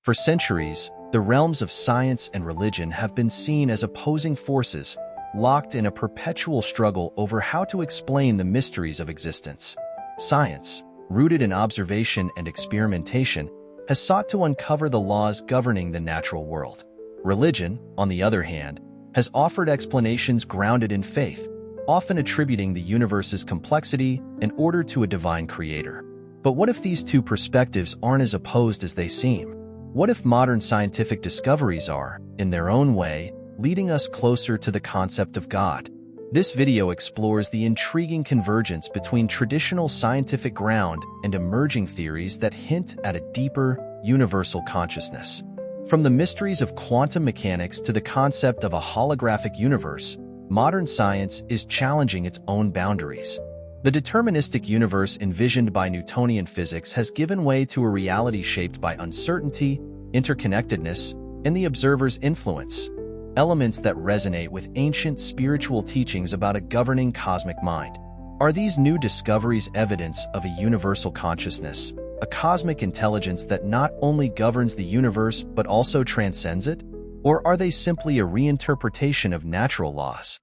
For centuries, the realms of science and religion have been seen as opposing forces, locked in a perpetual struggle over how to explain the mysteries of existence. Science, rooted in observation and experimentation, has sought to uncover the laws governing the natural world. Religion, on the other hand, has offered explanations grounded in faith, often attributing the universe's complexity in order to a divine creator. But what if these two perspectives aren't as opposed as they seem? What if modern scientific discoveries are, in their own way, leading us closer to the concept of God? This video explores the intriguing convergence between traditional scientific ground and emerging theories that hint at a deeper, universal consciousness. From the mysteries of quantum mechanics to the concept of a holographic universe, modern science is challenging its own boundaries. The deterministic universe envisioned by Newtonian physics has given way to a reality shaped by uncertainty, interconnectedness, and the observer's influence, elements that resonate with ancient spiritual teachings about a governing cosmic mind. Are these new discoveries evidence of a universal consciousness, a cosmic intelligence that not only governs the universe but also transcends it? Or are they simply a reinterpretation of natural laws?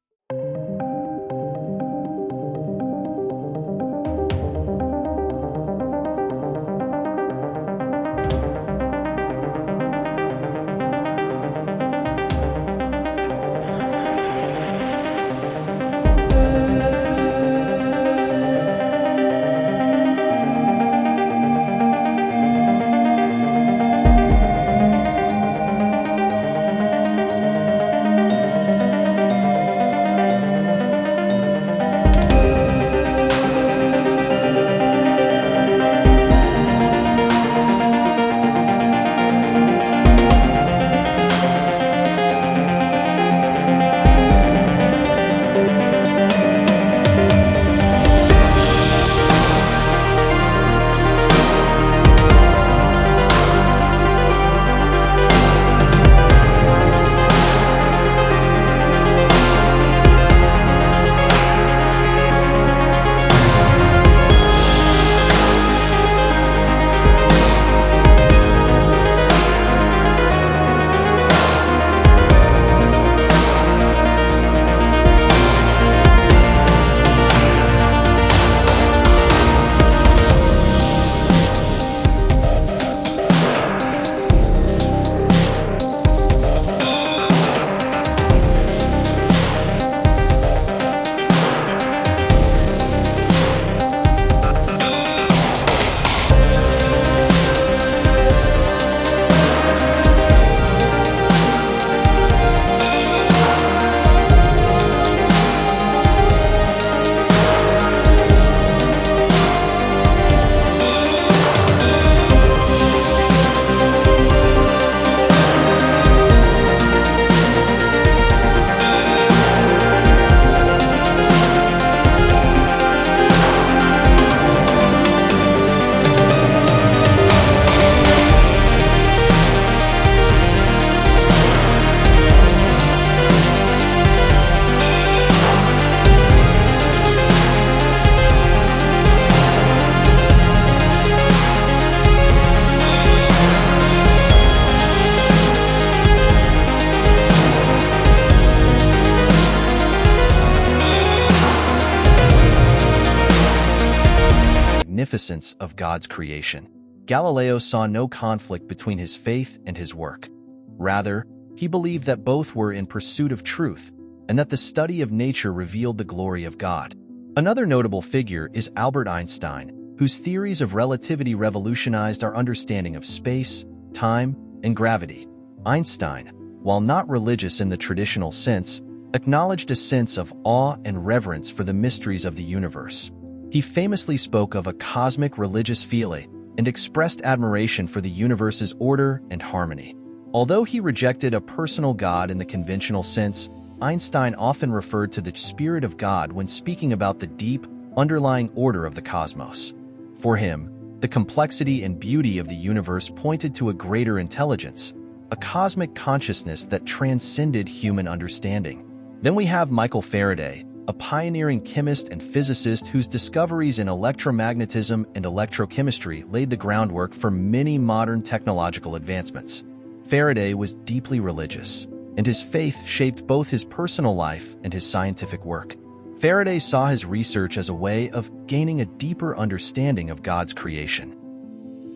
Magnificence of God's creation. Galileo saw no conflict between his faith and his work. Rather, he believed that both were in pursuit of truth, and that the study of nature revealed the glory of God. Another notable figure is Albert Einstein, whose theories of relativity revolutionized our understanding of space, time, and gravity. Einstein, while not religious in the traditional sense, acknowledged a sense of awe and reverence for the mysteries of the universe. He famously spoke of a cosmic religious feeling and expressed admiration for the universe's order and harmony. Although he rejected a personal God in the conventional sense, Einstein often referred to the Spirit of God when speaking about the deep, underlying order of the cosmos. For him, the complexity and beauty of the universe pointed to a greater intelligence, a cosmic consciousness that transcended human understanding. Then we have Michael Faraday, a pioneering chemist and physicist whose discoveries in electromagnetism and electrochemistry laid the groundwork for many modern technological advancements. Faraday was deeply religious, and his faith shaped both his personal life and his scientific work. Faraday saw his research as a way of gaining a deeper understanding of God's creation.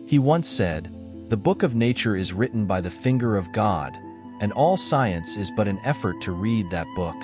He once said, "The book of nature is written by the finger of God, and all science is but an effort to read that book."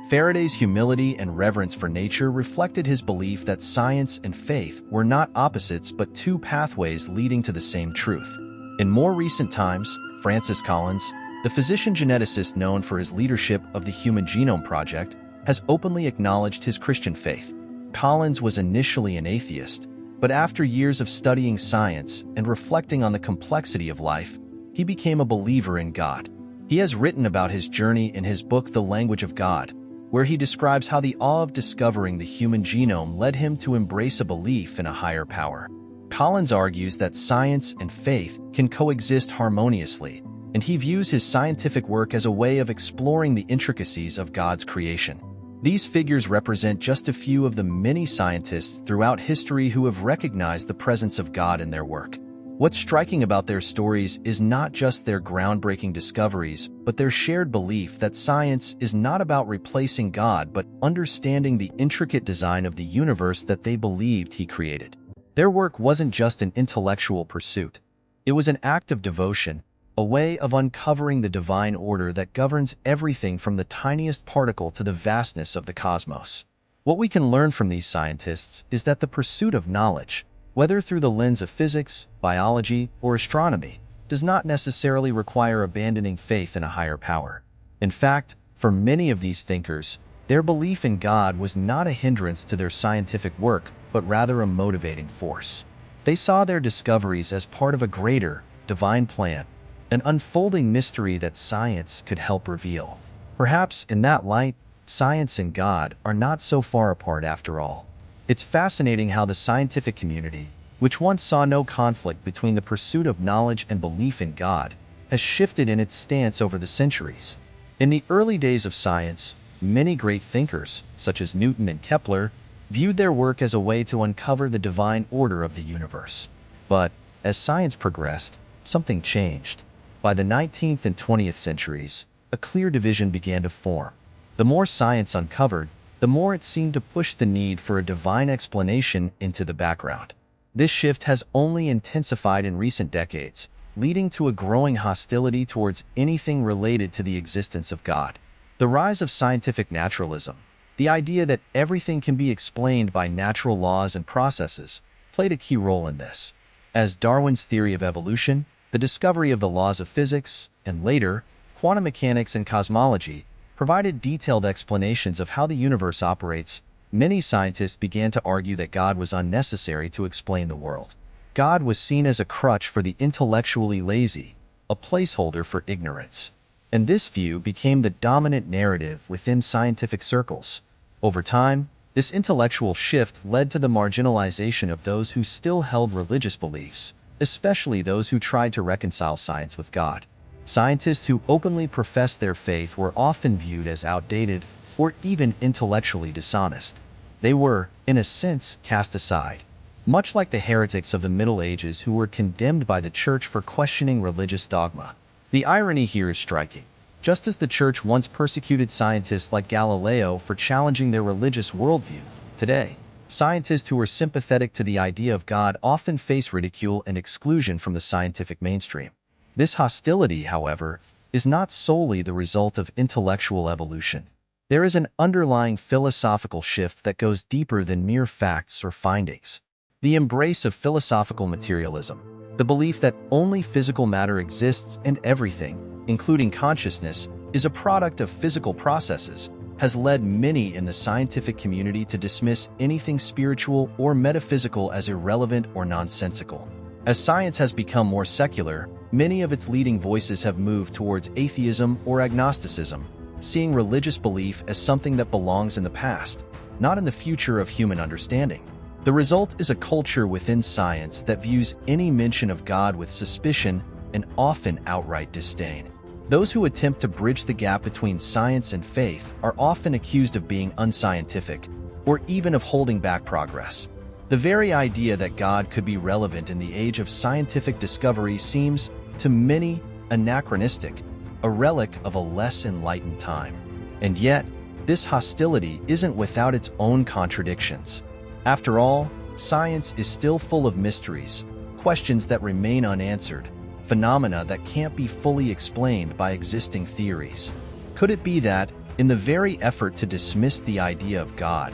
Faraday's humility and reverence for nature reflected his belief that science and faith were not opposites but two pathways leading to the same truth. In more recent times, Francis Collins, the physician-geneticist known for his leadership of the Human Genome Project, has openly acknowledged his Christian faith. Collins was initially an atheist, but after years of studying science and reflecting on the complexity of life, he became a believer in God. He has written about his journey in his book The Language of God, where he describes how the awe of discovering the human genome led him to embrace a belief in a higher power. Collins argues that science and faith can coexist harmoniously, and he views his scientific work as a way of exploring the intricacies of God's creation. These figures represent just a few of the many scientists throughout history who have recognized the presence of God in their work. What's striking about their stories is not just their groundbreaking discoveries, but their shared belief that science is not about replacing God but understanding the intricate design of the universe that they believed He created. Their work wasn't just an intellectual pursuit. It was an act of devotion, a way of uncovering the divine order that governs everything from the tiniest particle to the vastness of the cosmos. What we can learn from these scientists is that the pursuit of knowledge, whether through the lens of physics, biology, or astronomy, does not necessarily require abandoning faith in a higher power. In fact, for many of these thinkers, their belief in God was not a hindrance to their scientific work, but rather a motivating force. They saw their discoveries as part of a greater, divine plan, an unfolding mystery that science could help reveal. Perhaps in that light, science and God are not so far apart after all. It's fascinating how the scientific community, which once saw no conflict between the pursuit of knowledge and belief in God, has shifted in its stance over the centuries. In the early days of science, many great thinkers, such as Newton and Kepler, viewed their work as a way to uncover the divine order of the universe. But, as science progressed, something changed. By the 19th and 20th centuries, a clear division began to form. The more science uncovered, the more it seemed to push the need for a divine explanation into the background. This shift has only intensified in recent decades, leading to a growing hostility towards anything related to the existence of God. The rise of scientific naturalism, the idea that everything can be explained by natural laws and processes, played a key role in this. As Darwin's theory of evolution, the discovery of the laws of physics, and later, quantum mechanics and cosmology, provided detailed explanations of how the universe operates, many scientists began to argue that God was unnecessary to explain the world. God was seen as a crutch for the intellectually lazy, a placeholder for ignorance. And this view became the dominant narrative within scientific circles. Over time, this intellectual shift led to the marginalization of those who still held religious beliefs, especially those who tried to reconcile science with God. Scientists who openly professed their faith were often viewed as outdated or even intellectually dishonest. They were, in a sense, cast aside, much like the heretics of the Middle Ages who were condemned by the Church for questioning religious dogma. The irony here is striking. Just as the Church once persecuted scientists like Galileo for challenging their religious worldview, today, scientists who are sympathetic to the idea of God often face ridicule and exclusion from the scientific mainstream. This hostility, however, is not solely the result of intellectual evolution. There is an underlying philosophical shift that goes deeper than mere facts or findings. The embrace of philosophical materialism, the belief that only physical matter exists and everything, including consciousness, is a product of physical processes, has led many in the scientific community to dismiss anything spiritual or metaphysical as irrelevant or nonsensical. As science has become more secular, many of its leading voices have moved towards atheism or agnosticism, seeing religious belief as something that belongs in the past, not in the future of human understanding. The result is a culture within science that views any mention of God with suspicion and often outright disdain. Those who attempt to bridge the gap between science and faith are often accused of being unscientific, or even of holding back progress. The very idea that God could be relevant in the age of scientific discovery seems, to many, anachronistic, a relic of a less enlightened time. And yet, this hostility isn't without its own contradictions. After all, science is still full of mysteries, questions that remain unanswered, phenomena that can't be fully explained by existing theories. Could it be that, in the very effort to dismiss the idea of God,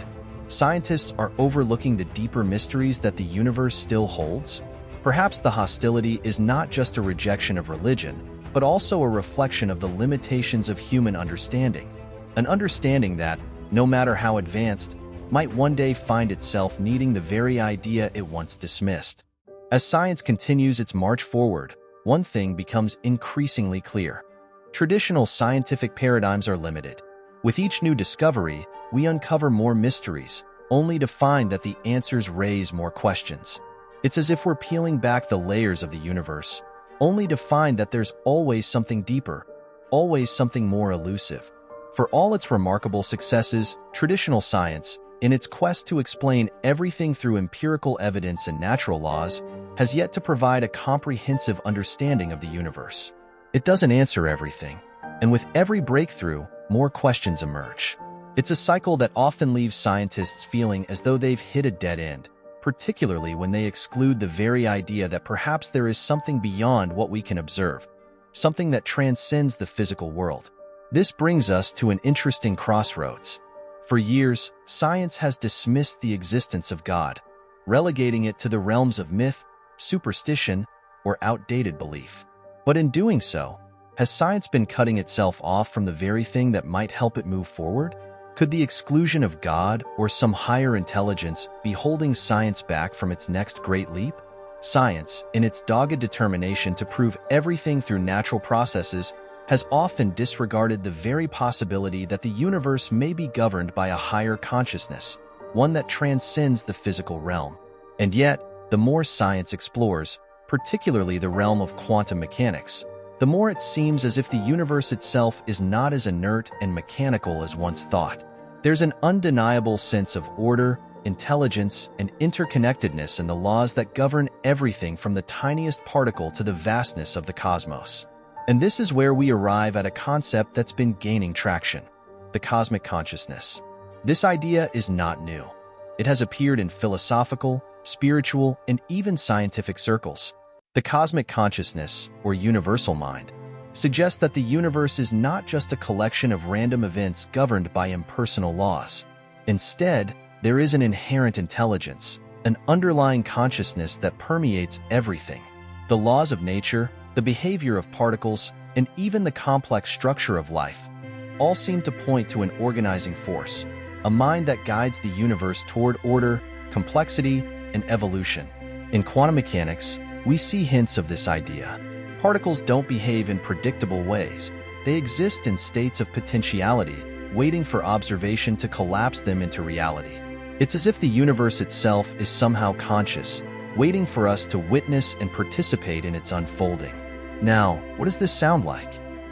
scientists are overlooking the deeper mysteries that the universe still holds? Perhaps the hostility is not just a rejection of religion, but also a reflection of the limitations of human understanding. An understanding that, no matter how advanced, might one day find itself needing the very idea it once dismissed. As science continues its march forward, one thing becomes increasingly clear. Traditional scientific paradigms are limited. With each new discovery, we uncover more mysteries, only to find that the answers raise more questions. It's as if we're peeling back the layers of the universe, only to find that there's always something deeper, always something more elusive. For all its remarkable successes, traditional science, in its quest to explain everything through empirical evidence and natural laws, has yet to provide a comprehensive understanding of the universe. It doesn't answer everything, and with every breakthrough, more questions emerge. It's a cycle that often leaves scientists feeling as though they've hit a dead end, particularly when they exclude the very idea that perhaps there is something beyond what we can observe, something that transcends the physical world. This brings us to an interesting crossroads. For years, science has dismissed the existence of God, relegating it to the realms of myth, superstition, or outdated belief. But in doing so, has science been cutting itself off from the very thing that might help it move forward? Could the exclusion of God or some higher intelligence be holding science back from its next great leap? Science, in its dogged determination to prove everything through natural processes, has often disregarded the very possibility that the universe may be governed by a higher consciousness, one that transcends the physical realm. And yet, the more science explores, particularly the realm of quantum mechanics, the more it seems as if the universe itself is not as inert and mechanical as once thought. There's an undeniable sense of order, intelligence, and interconnectedness in the laws that govern everything from the tiniest particle to the vastness of the cosmos. And this is where we arrive at a concept that's been gaining traction: the cosmic consciousness. This idea is not new. It has appeared in philosophical, spiritual, and even scientific circles. The cosmic consciousness, or universal mind, suggests that the universe is not just a collection of random events governed by impersonal laws. Instead, there is an inherent intelligence, an underlying consciousness that permeates everything. The laws of nature, the behavior of particles, and even the complex structure of life all seem to point to an organizing force, a mind that guides the universe toward order, complexity, and evolution. In quantum mechanics, we see hints of this idea. Particles don't behave in predictable ways. They exist in states of potentiality, waiting for observation to collapse them into reality. It's as if the universe itself is somehow conscious, waiting for us to witness and participate in its unfolding. Now, what does this sound like?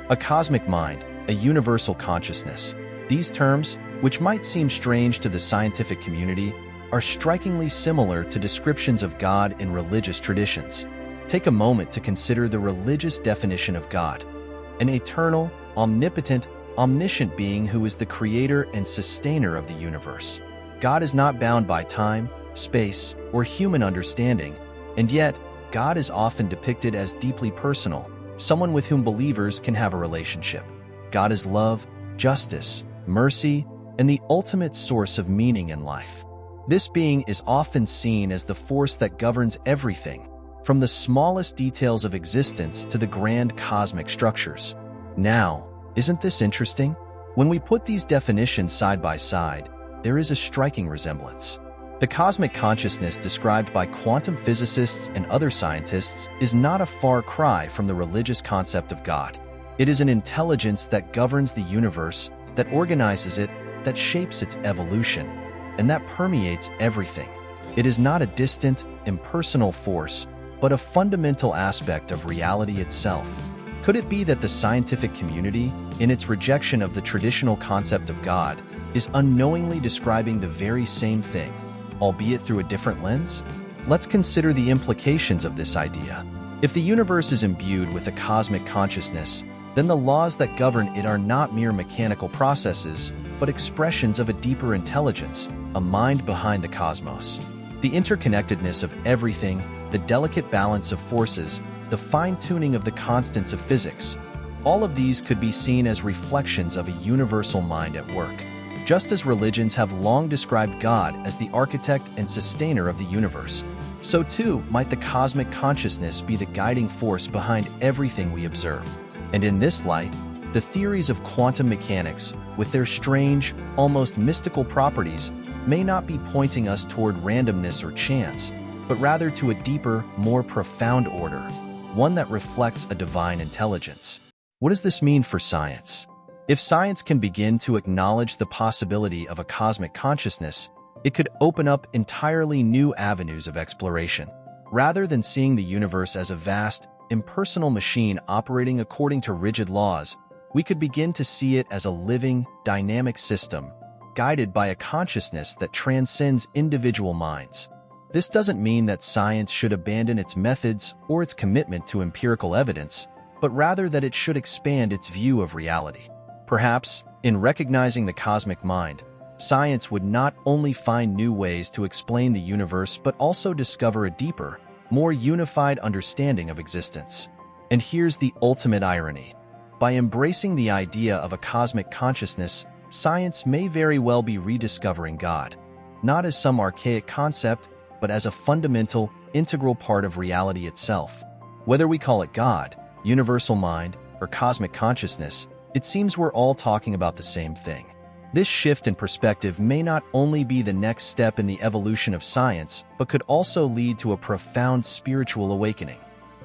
A cosmic mind, a universal consciousness. These terms, which might seem strange to the scientific community, are strikingly similar to descriptions of God in religious traditions. Take a moment to consider the religious definition of God: an eternal, omnipotent, omniscient being who is the creator and sustainer of the universe. God is not bound by time, space, or human understanding, and yet, God is often depicted as deeply personal, someone with whom believers can have a relationship. God is love, justice, mercy, and the ultimate source of meaning in life. This being is often seen as the force that governs everything, from the smallest details of existence to the grand cosmic structures. Now, isn't this interesting? When we put these definitions side by side, there is a striking resemblance. The cosmic consciousness described by quantum physicists and other scientists is not a far cry from the religious concept of God. It is an intelligence that governs the universe, that organizes it, that shapes its evolution, and that permeates everything. It is not a distant, impersonal force, but a fundamental aspect of reality itself. Could it be that the scientific community, in its rejection of the traditional concept of God, is unknowingly describing the very same thing, albeit through a different lens? Let's consider the implications of this idea. If the universe is imbued with a cosmic consciousness, then the laws that govern it are not mere mechanical processes, but expressions of a deeper intelligence, a mind behind the cosmos. The interconnectedness of everything, the delicate balance of forces, the fine-tuning of the constants of physics, all of these could be seen as reflections of a universal mind at work. Just as religions have long described God as the architect and sustainer of the universe, so too might the cosmic consciousness be the guiding force behind everything we observe. And in this light, the theories of quantum mechanics, with their strange, almost mystical properties, may not be pointing us toward randomness or chance, but rather to a deeper, more profound order, one that reflects a divine intelligence. What does this mean for science? If science can begin to acknowledge the possibility of a cosmic consciousness, it could open up entirely new avenues of exploration. Rather than seeing the universe as a vast, impersonal machine operating according to rigid laws, we could begin to see it as a living, dynamic system, guided by a consciousness that transcends individual minds. This doesn't mean that science should abandon its methods or its commitment to empirical evidence, but rather that it should expand its view of reality. Perhaps, in recognizing the cosmic mind, science would not only find new ways to explain the universe but also discover a deeper, more unified understanding of existence. And here's the ultimate irony. By embracing the idea of a cosmic consciousness, science may very well be rediscovering God, not as some archaic concept, but as a fundamental, integral part of reality itself. Whether we call it God, universal mind, or cosmic consciousness, it seems we're all talking about the same thing. This shift in perspective may not only be the next step in the evolution of science, but could also lead to a profound spiritual awakening.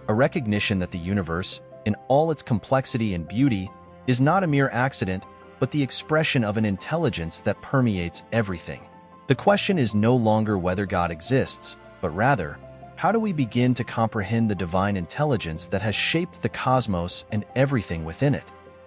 A recognition that the universe, in all its complexity and beauty, is not a mere accident, but the expression of an intelligence that permeates everything. The question is no longer whether God exists, but rather, how do we begin to comprehend the divine intelligence that has shaped the cosmos and everything within it?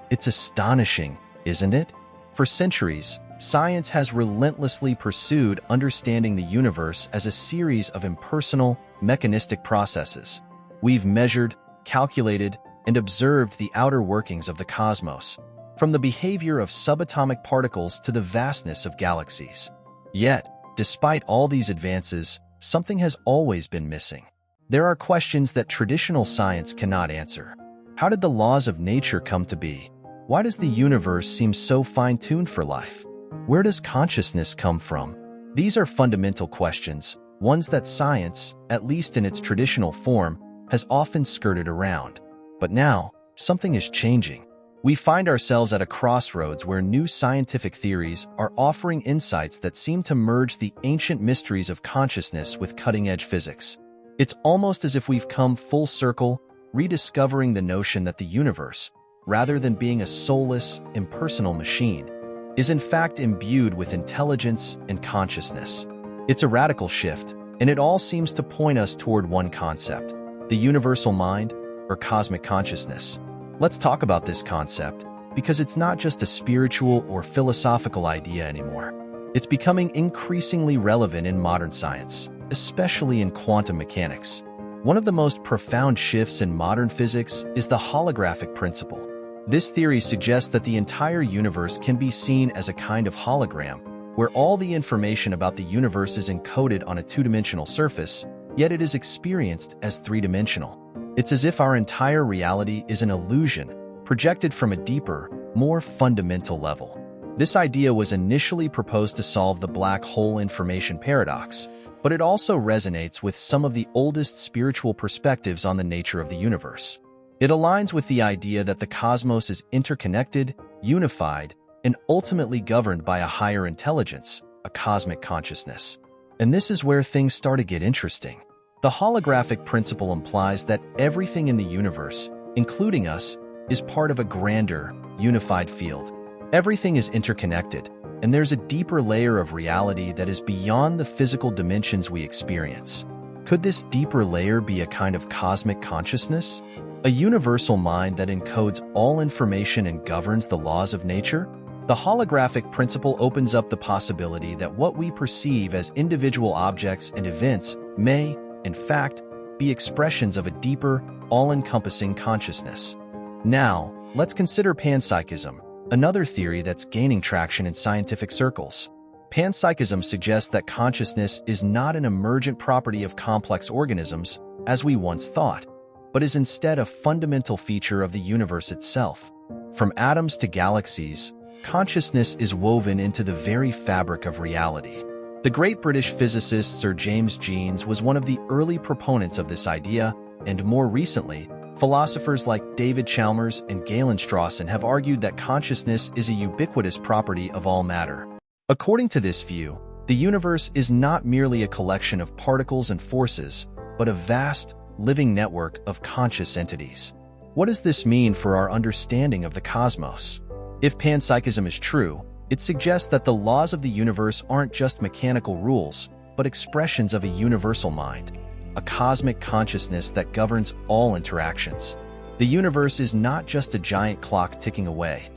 It's astonishing, isn't it? For centuries, science has relentlessly pursued understanding the universe as a series of impersonal, mechanistic processes. We've measured, calculated, and observed the outer workings of the cosmos, from the behavior of subatomic particles to the vastness of galaxies. Yet, despite all these advances, something has always been missing. There are questions that traditional science cannot answer. How did the laws of nature come to be? Why does the universe seem so fine-tuned for life? Where does consciousness come from? These are fundamental questions, ones that science, at least in its traditional form, has often skirted around. But now, something is changing. We find ourselves at a crossroads where new scientific theories are offering insights that seem to merge the ancient mysteries of consciousness with cutting-edge physics. It's almost as if we've come full circle, rediscovering the notion that the universe, rather than being a soulless, impersonal machine, is in fact imbued with intelligence and consciousness. It's a radical shift, and it all seems to point us toward one concept: the universal mind, or cosmic consciousness. Let's talk about this concept, because it's not just a spiritual or philosophical idea anymore. It's becoming increasingly relevant in modern science, especially in quantum mechanics. One of the most profound shifts in modern physics is the holographic principle. This theory suggests that the entire universe can be seen as a kind of hologram, where all the information about the universe is encoded on a two-dimensional surface, yet it is experienced as three-dimensional. It's as if our entire reality is an illusion, projected from a deeper, more fundamental level. This idea was initially proposed to solve the black hole information paradox, but it also resonates with some of the oldest spiritual perspectives on the nature of the universe. It aligns with the idea that the cosmos is interconnected, unified, and ultimately governed by a higher intelligence, a cosmic consciousness. And this is where things start to get interesting. The holographic principle implies that everything in the universe, including us, is part of a grander, unified field. Everything is interconnected, and there's a deeper layer of reality that is beyond the physical dimensions we experience. Could this deeper layer be a kind of cosmic consciousness? A universal mind that encodes all information and governs the laws of nature? The holographic principle opens up the possibility that what we perceive as individual objects and events may, in fact, be expressions of a deeper, all-encompassing consciousness. Now, let's consider panpsychism, another theory that's gaining traction in scientific circles. Panpsychism suggests that consciousness is not an emergent property of complex organisms, as we once thought, but is instead a fundamental feature of the universe itself. From atoms to galaxies, consciousness is woven into the very fabric of reality. The great British physicist Sir James Jeans was one of the early proponents of this idea, and more recently, philosophers like David Chalmers and Galen Strawson have argued that consciousness is a ubiquitous property of all matter. According to this view, the universe is not merely a collection of particles and forces, but a vast, living network of conscious entities. What does this mean for our understanding of the cosmos? If panpsychism is true, it suggests that the laws of the universe aren't just mechanical rules, but expressions of a universal mind, a cosmic consciousness that governs all interactions. The universe is not just a giant clock ticking away.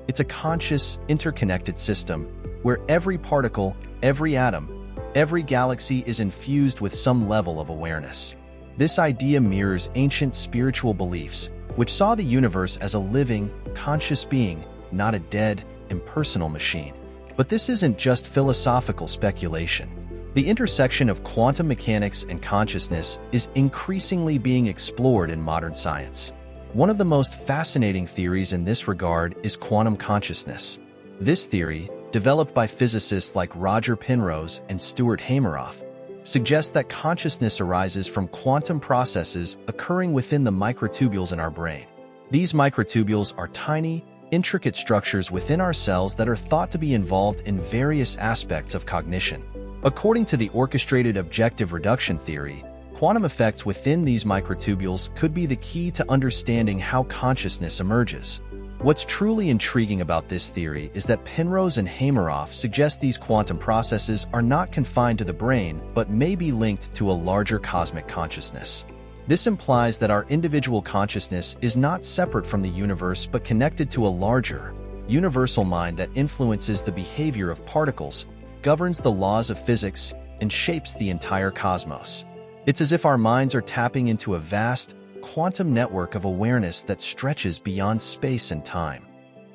It's a conscious, interconnected system where every particle, every atom, every galaxy is infused with some level of awareness. This idea mirrors ancient spiritual beliefs, which saw the universe as a living, conscious being, not a dead, impersonal machine. But this isn't just philosophical speculation. The intersection of quantum mechanics and consciousness is increasingly being explored in modern science. One of the most fascinating theories in this regard is quantum consciousness. This theory, developed by physicists like Roger Penrose and Stuart Hameroff, suggests that consciousness arises from quantum processes occurring within the microtubules in our brain. These microtubules are tiny, intricate structures within our cells that are thought to be involved in various aspects of cognition. According to the orchestrated objective reduction theory, quantum effects within these microtubules could be the key to understanding how consciousness emerges. What's truly intriguing about this theory is that Penrose and Hameroff suggest these quantum processes are not confined to the brain, but may be linked to a larger cosmic consciousness. This implies that our individual consciousness is not separate from the universe but connected to a larger, universal mind that influences the behavior of particles, governs the laws of physics, and shapes the entire cosmos. It's as if our minds are tapping into a vast, quantum network of awareness that stretches beyond space and time.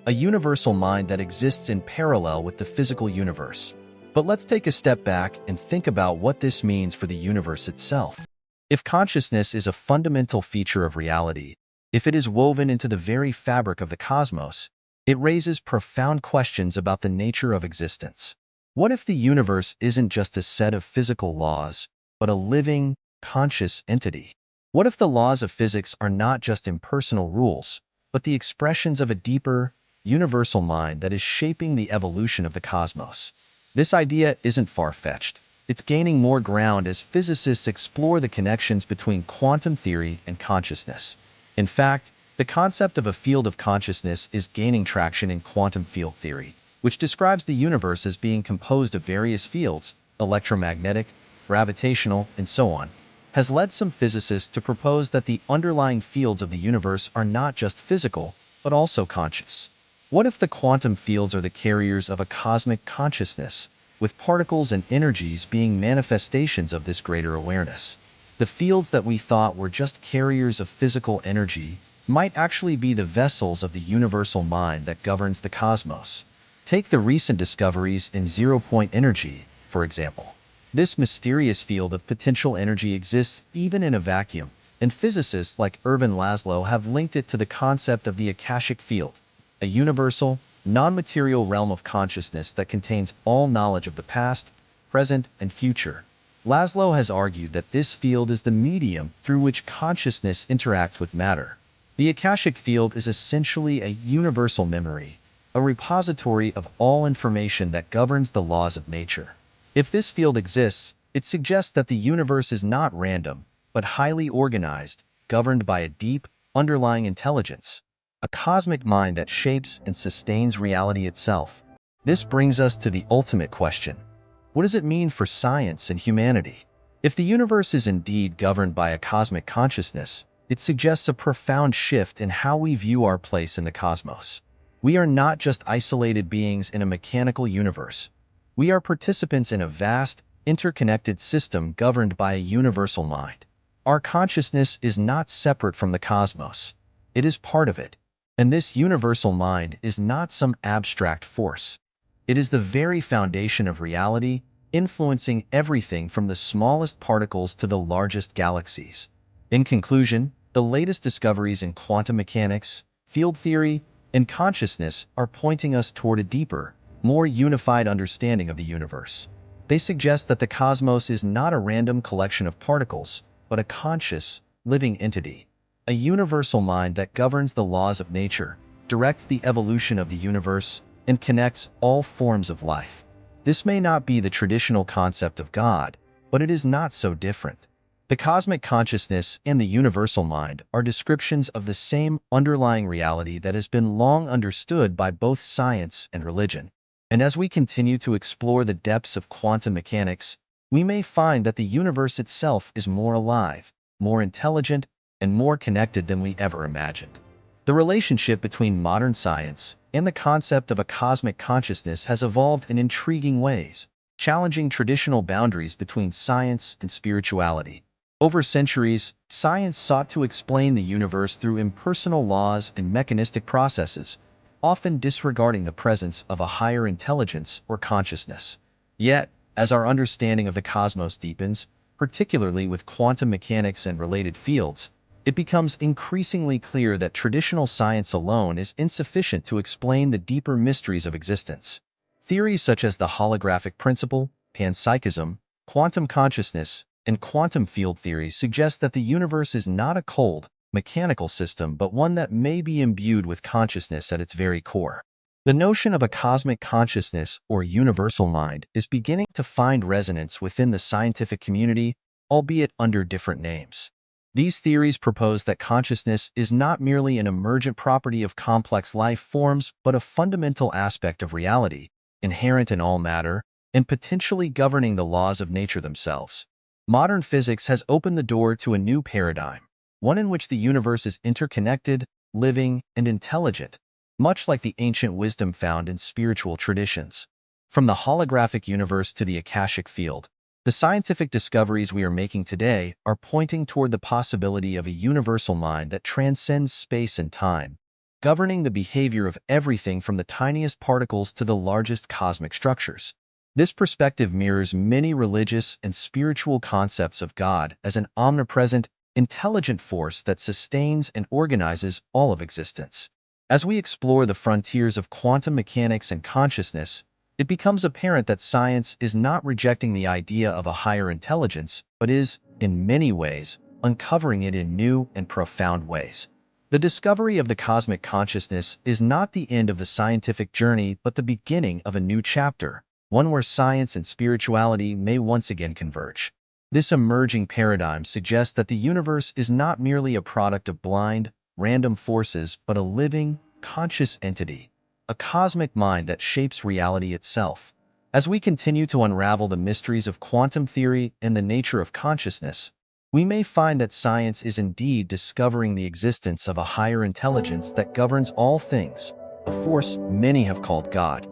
A universal mind that exists in parallel with the physical universe. But let's take a step back and think about what this means for the universe itself. If consciousness is a fundamental feature of reality, if it is woven into the very fabric of the cosmos, it raises profound questions about the nature of existence. What if the universe isn't just a set of physical laws, but a living, conscious entity? What if the laws of physics are not just impersonal rules, but the expressions of a deeper, universal mind that is shaping the evolution of the cosmos? This idea isn't far-fetched. It's gaining more ground as physicists explore the connections between quantum theory and consciousness. In fact, the concept of a field of consciousness is gaining traction in quantum field theory, which describes the universe as being composed of various fields, electromagnetic, gravitational, and so on, has led some physicists to propose that the underlying fields of the universe are not just physical, but also conscious. What if the quantum fields are the carriers of a cosmic consciousness, with particles and energies being manifestations of this greater awareness? The fields that we thought were just carriers of physical energy might actually be the vessels of the universal mind that governs the cosmos. Take the recent discoveries in zero-point energy, for example. This mysterious field of potential energy exists even in a vacuum, and physicists like Ervin Laszlo have linked it to the concept of the Akashic field, a universal, non-material realm of consciousness that contains all knowledge of the past, present, and future. Laszlo has argued that this field is the medium through which consciousness interacts with matter. The Akashic field is essentially a universal memory, a repository of all information that governs the laws of nature. If this field exists, it suggests that the universe is not random, but highly organized, governed by a deep, underlying intelligence, a cosmic mind that shapes and sustains reality itself. This brings us to the ultimate question. What does it mean for science and humanity? If the universe is indeed governed by a cosmic consciousness, It suggests a profound shift in how we view our place in the cosmos. We are not just isolated beings in a mechanical universe. We are participants in a vast, interconnected system governed by a universal mind. Our consciousness is not separate from the cosmos. It is part of it. And this universal mind is not some abstract force. It is the very foundation of reality, influencing everything from the smallest particles to the largest galaxies. In conclusion, the latest discoveries in quantum mechanics, field theory, and consciousness are pointing us toward a deeper, more unified understanding of the universe. They suggest that the cosmos is not a random collection of particles, but a conscious, living entity, a universal mind that governs the laws of nature, directs the evolution of the universe, and connects all forms of life. This may not be the traditional concept of God, but it is not so different. The cosmic consciousness and the universal mind are descriptions of the same underlying reality that has been long understood by both science and religion. And as we continue to explore the depths of quantum mechanics, we may find that the universe itself is more alive, more intelligent, and more connected than we ever imagined. The relationship between modern science and the concept of a cosmic consciousness has evolved in intriguing ways, challenging traditional boundaries between science and spirituality. Over centuries, science sought to explain the universe through impersonal laws and mechanistic processes, often disregarding the presence of a higher intelligence or consciousness. Yet, as our understanding of the cosmos deepens, particularly with quantum mechanics and related fields, it becomes increasingly clear that traditional science alone is insufficient to explain the deeper mysteries of existence. Theories such as the holographic principle, panpsychism, quantum consciousness, and quantum field theory suggest that the universe is not a cold, mechanical system but one that may be imbued with consciousness at its very core. The notion of a cosmic consciousness or universal mind is beginning to find resonance within the scientific community, albeit under different names. These theories propose that consciousness is not merely an emergent property of complex life forms but a fundamental aspect of reality, inherent in all matter, and potentially governing the laws of nature themselves. Modern physics has opened the door to a new paradigm, one in which the universe is interconnected, living, and intelligent, much like the ancient wisdom found in spiritual traditions. From the holographic universe to the Akashic field, the scientific discoveries we are making today are pointing toward the possibility of a universal mind that transcends space and time, governing the behavior of everything from the tiniest particles to the largest cosmic structures. This perspective mirrors many religious and spiritual concepts of God as an omnipresent, intelligent force that sustains and organizes all of existence. As we explore the frontiers of quantum mechanics and consciousness, it becomes apparent that science is not rejecting the idea of a higher intelligence, but is, in many ways, uncovering it in new and profound ways. The discovery of the cosmic consciousness is not the end of the scientific journey, but the beginning of a new chapter, one where science and spirituality may once again converge. This emerging paradigm suggests that the universe is not merely a product of blind, random forces, but a living, conscious entity, a cosmic mind that shapes reality itself. As we continue to unravel the mysteries of quantum theory and the nature of consciousness, we may find that science is indeed discovering the existence of a higher intelligence that governs all things, a force many have called God.